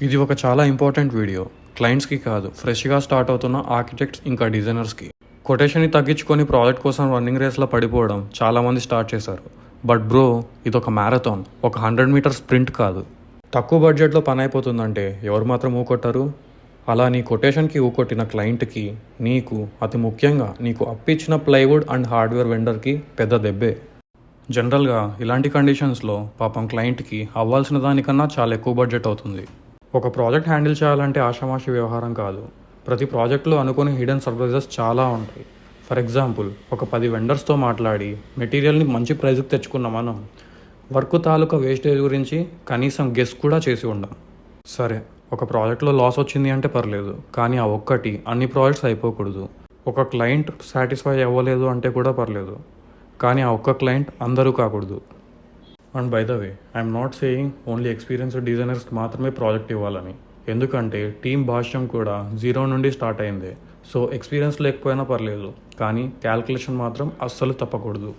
ఇది ఒక చాలా ఇంపార్టెంట్ వీడియో. క్లయింట్స్కి కాదు, ఫ్రెష్గా స్టార్ట్ అవుతున్న ఆర్కిటెక్ట్స్ ఇంకా డిజైనర్స్కి. కొటేషన్ని తగ్గించుకొని ప్రాజెక్ట్ కోసం రన్నింగ్ రేస్లో పడిపోవడం చాలామంది స్టార్ట్ చేశారు. బట్ బ్రో, ఇది ఒక మ్యారథాన్, ఒక 100 మీటర్ స్ప్రింట్ కాదు. తక్కువ బడ్జెట్లో పని అయిపోతుందంటే ఎవరు మాత్రం ఊకొట్టారు? అలా నీ కొటేషన్కి ఊకొట్టిన క్లయింట్కి, నీకు, అతి ముఖ్యంగా నీకు అప్పిచ్చిన ప్లైవుడ్ అండ్ హార్డ్వేర్ వెండర్కి పెద్ద దెబ్బే. జనరల్గా ఇలాంటి కండిషన్స్లో పాపం క్లయింట్కి అవ్వాల్సిన దానికన్నా చాలా ఎక్కువ బడ్జెట్ అవుతుంది. ఒక ప్రాజెక్ట్ హ్యాండిల్ చేయాలంటే ఆషామాషి వ్యవహారం కాదు. ప్రతి ప్రాజెక్టులో అనుకుని హిడెన్ సర్ప్రైజెస్ చాలా ఉంటాయి. ఫర్ ఎగ్జాంపుల్, ఒక 10 వెండర్స్తో మాట్లాడి మెటీరియల్ని మంచి ప్రైజ్కి తెచ్చుకున్న మనం వర్క్ తాలూకా వేస్టేజ్ గురించి కనీసం గెస్ కూడా చేసి ఉండం. సరే, ఒక ప్రాజెక్ట్లో లాస్ వచ్చింది అంటే పర్లేదు, కానీ ఆ ఒక్కటి అన్ని ప్రాజెక్ట్స్ అయిపోకూడదు. ఒక క్లయింట్ సాటిస్ఫై అవ్వలేదు అంటే కూడా పర్లేదు, కానీ ఆ ఒక్క క్లయింట్ అందరూ కాకూడదు. And by the way, I'm not saying only experienced డిజైనర్స్కి మాత్రమే ప్రాజెక్ట్ ఇవ్వాలని. ఎందుకంటే టీమ్ భాష్యం కూడా 0 నుండి స్టార్ట్ అయిందే. సో ఎక్స్పీరియన్స్ లేకపోయినా పర్లేదు, కానీ క్యాల్కులేషన్ మాత్రం అస్సలు తప్పకూడదు.